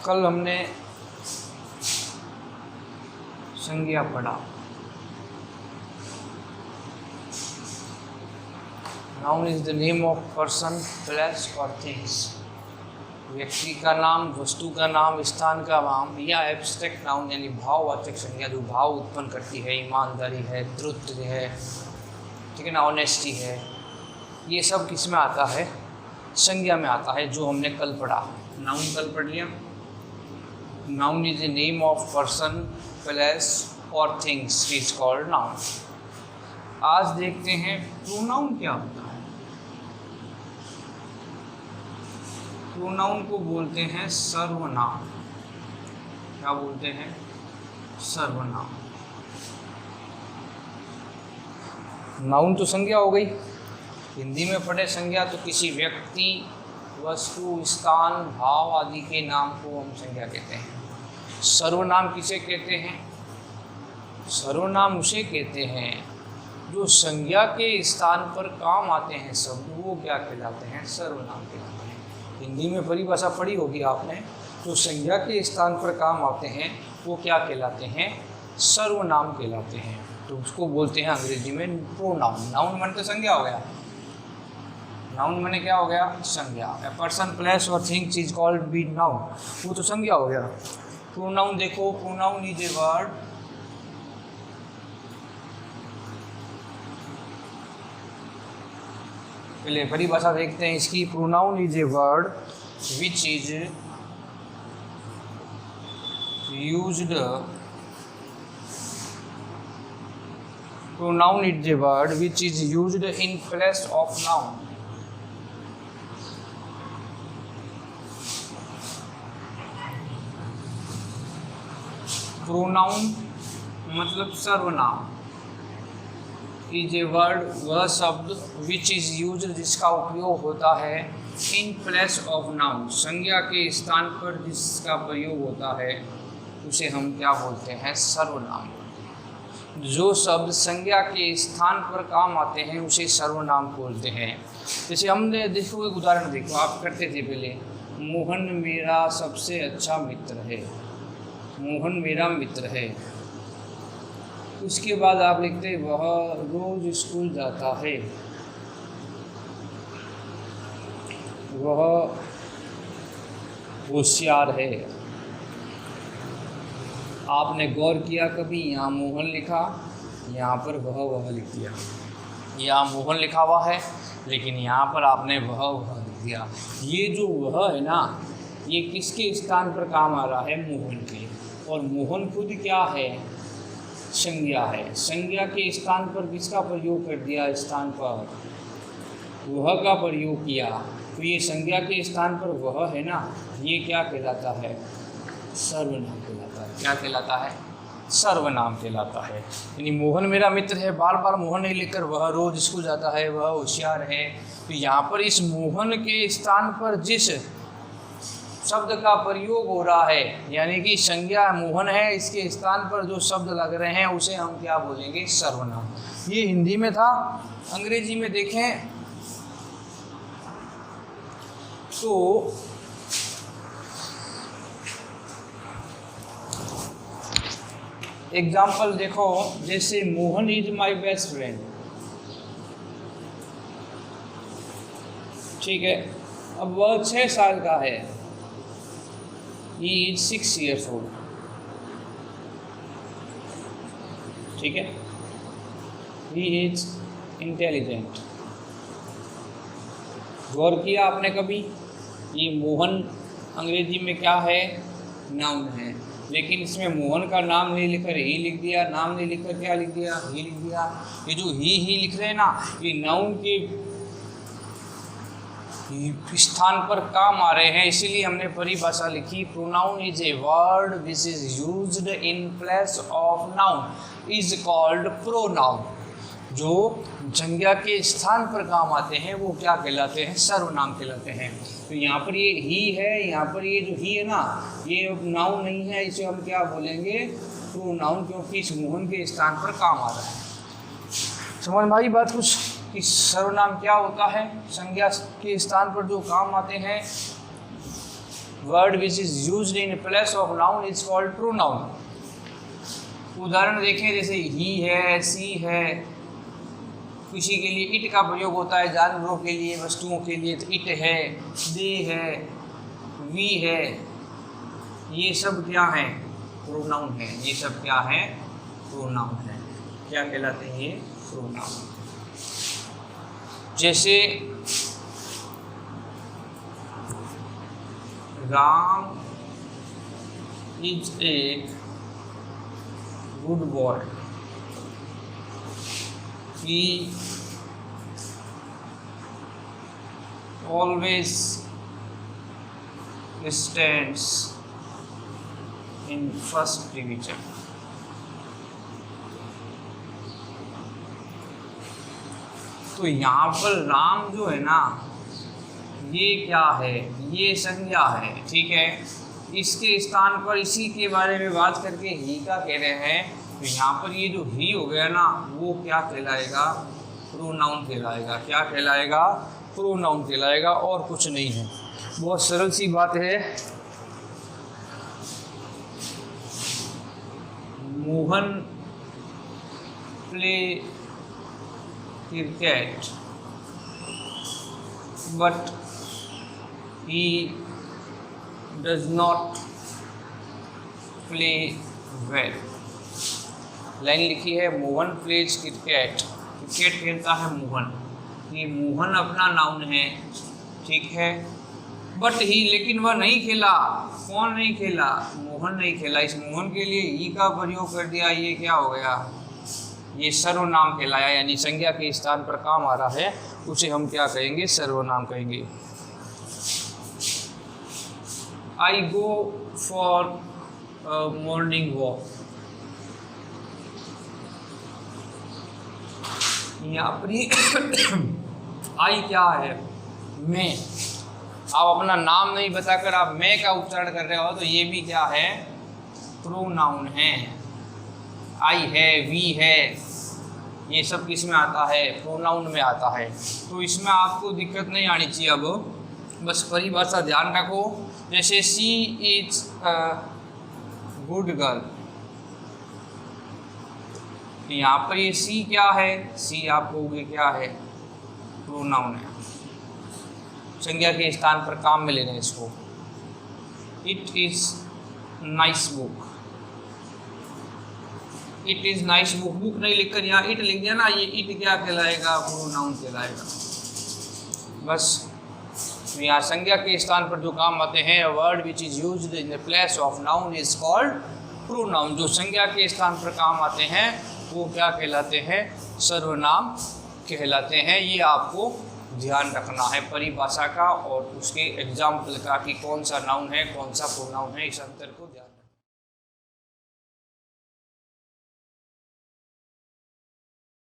कल हमने संज्ञा पढ़ा। Noun is the name of person, place और थिंग्स। व्यक्ति का नाम, वस्तु का नाम, स्थान का नाम या एब्स्ट्रैक्ट नाउन यानी भाववाचक संज्ञा जो भाव उत्पन्न करती है, ईमानदारी है, द्रुत्य है, ठीक है ना, ऑनेस्टी है, ये सब किस में आता है? संज्ञा में आता है, जो हमने कल पढ़ा। नाउन कल पढ़ लिया। Noun is the name of person, place और थिंग्स इज कॉल्ड नाउन। आज देखते हैं प्रोनाउन क्या होता है। प्रोनाउन को बोलते हैं सर्वनाम। क्या बोलते हैं? सर्वनाम। नाउन तो संज्ञा हो गई, हिंदी में पढ़े संज्ञा तो किसी व्यक्ति, वस्तु, स्थान, भाव आदि के नाम को हम संज्ञा कहते हैं। सर्वनाम किसे कहते हैं? सर्वनाम उसे कहते हैं जो संज्ञा के स्थान पर काम आते हैं शब्द, वो क्या कहलाते हैं? सर्वनाम कहलाते हैं। हिंदी में परिभाषा पढ़ी होगी आपने, जो संज्ञा के स्थान पर काम आते हैं वो क्या कहलाते हैं? सर्वनाम कहलाते हैं। तो उसको बोलते हैं अंग्रेजी में प्रोनाउन। नाउन माने तो संज्ञा हो गया। नाउन माने क्या हो गया? संज्ञा। ए पर्सन, प्लेस और things is called B noun, वो तो संज्ञा हो गया। प्रोनाउन देखो, प्रोनाउन इज ए वर्ड पहले परिभाषा देखते हैं इसकी। Pronoun is a word which is used, pronoun is a word which is used in place of noun. Pronoun मतलब सर्वनाम। इज ए वर्ड वह शब्द विच इज़ यूज जिसका उपयोग होता है इन प्लेस ऑफ नाउन, संज्ञा के स्थान पर जिसका प्रयोग होता है उसे हम क्या बोलते हैं? सर्वनाम। जो शब्द संज्ञा के स्थान पर काम आते हैं उसे सर्वनाम बोलते हैं। जैसे हमने देखो, एक उदाहरण देखो, आप करते थे पहले, मोहन मेरा सबसे अच्छा मित्र है। मोहन मेरा मित्र है। उसके बाद आप लिखते वह रोज स्कूल जाता है। वह होशियार है। आपने गौर किया कभी, यहाँ मोहन लिखा, यहाँ पर वह लिख दिया। यहाँ मोहन लिखा हुआ है लेकिन यहाँ पर आपने वह लिख दिया। ये जो वह है ना, ये किसके स्थान पर काम आ रहा है? मोहन के। और मोहन खुद क्या है? संज्ञा है। संज्ञा के स्थान पर किसका प्रयोग कर दिया? स्थान पर वह का प्रयोग किया, तो ये संज्ञा के स्थान पर वह है ना, ये क्या कहलाता है? सर्वनाम कहलाता है। क्या कहलाता है? सर्वनाम कहलाता है। यानी मोहन मेरा मित्र है, बार बार मोहन नहीं लिखकर वह रोज स्कूल जाता है, वह होशियार है, तो यहाँ पर इस मोहन के स्थान पर जिस शब्द का प्रयोग हो रहा है, यानी कि संज्ञा मोहन है, इसके स्थान पर जो शब्द लग रहे हैं उसे हम क्या बोलेंगे? सर्वनाम। ये हिंदी में था। अंग्रेजी में देखें तो एग्जाम्पल देखो, जैसे Mohan is my best friend, ठीक है। अब वह 6 साल का है। He is 6 years old, ठीक है। He is intelligent। गौर किया आपने कभी? ये मोहन अंग्रेजी में क्या है? नाउन है, लेकिन इसमें मोहन का नाम नहीं लिखकर ही लिख दिया, नाम नहीं लिखकर क्या लिख दिया? ही लिख दिया। ये जो ही लिख रहे हैं ना, ये नाउन के स्थान पर काम आ रहे हैं, इसीलिए हमने परिभाषा लिखी। Pronoun is a word which is used in place of noun is called pronoun. जो संज्ञा के स्थान पर काम आते हैं वो क्या कहलाते हैं? सर्वनाम कहलाते हैं। तो यहाँ पर ये ही है, यहाँ पर ये जो ही है ना, ये नाउन नहीं है, इसे हम क्या बोलेंगे? प्रोनाउन, क्योंकि इस मोहन के स्थान पर काम आ रहा है। समझ में आई बात कुछ? कि सर्वनाम क्या होता है? संज्ञा के स्थान पर जो काम आते हैं word which is used in place of noun is called pronoun. उदाहरण देखें, जैसे ही है, सी है, किसी के लिए इट का प्रयोग होता है, जानवरों के लिए, वस्तुओं के लिए, तो इट है, दे है, वी है, ये सब क्या है? प्रोनाउन है। ये सब क्या है? प्रोनाउन है। क्या कहलाते हैं ये? प्रोनाउन। जैसे Ram is a good boy, he always stands in first division। तो यहाँ पर राम जो है ना, ये क्या है? ये संज्ञा है, ठीक है। इसके स्थान पर इसी के बारे में बात करके ही का कह रहे हैं, तो यहाँ पर ये जो ही हो गया ना, वो क्या कहलाएगा? प्रोनाउन कहलाएगा। क्या कहलाएगा? प्रोनाउन कहलाएगा, और कुछ नहीं है। बहुत सरल सी बात है। Mohan play cricket but he does not play well. Line लिखी है, मोहन प्लेज क्रिकेट, क्रिकेट खेलता है मोहन। ये मोहन अपना नाउन है, ठीक है। बट ही, लेकिन वह नहीं खेला। कौन नहीं खेला? मोहन नहीं खेला। इस मोहन के लिए ही का प्रयोग कर दिया, ये क्या हो गया? ये सर्वनाम कहलाया, यानी संज्ञा के स्थान पर काम आ रहा है, उसे हम क्या कहेंगे? सर्वनाम कहेंगे। आई गो फॉर मॉर्निंग वॉक। यहाँ पर आई क्या है? मैं। आप अपना नाम नहीं बताकर आप मैं का उच्चारण कर रहे हो, तो ये भी क्या है? प्रोनाउन है। आई है, वी है, ये सब किस में आता है? प्रोनाउन में आता है। तो इसमें आपको दिक्कत नहीं आनी चाहिए। अब बस परिभाषा ध्यान रखो। जैसे she is a good girl, यहाँ पर ये सी क्या है? सी आप कहोगे क्या है? प्रोनाउन है। संज्ञा के स्थान पर काम में ले रहे हैं इसको। It is nice book. It is nice book, book नहीं लिखकर यहाँ इट लिख दिया ना, ये इट क्या कहलाएगा? प्रोनाउन कहलाएगा। बस यहाँ संज्ञा के स्थान पर जो काम आते हैं, word which is used in the place of noun is called pronoun. जो संज्ञा के स्थान पर काम आते हैं वो क्या कहलाते हैं? सर्वनाम कहलाते हैं। ये आपको ध्यान रखना है परिभाषा का और उसके एग्जाम्पल का, कि कौन सा नाउन है, कौन सा प्रोनाउन है, इस अंतर को ध्यान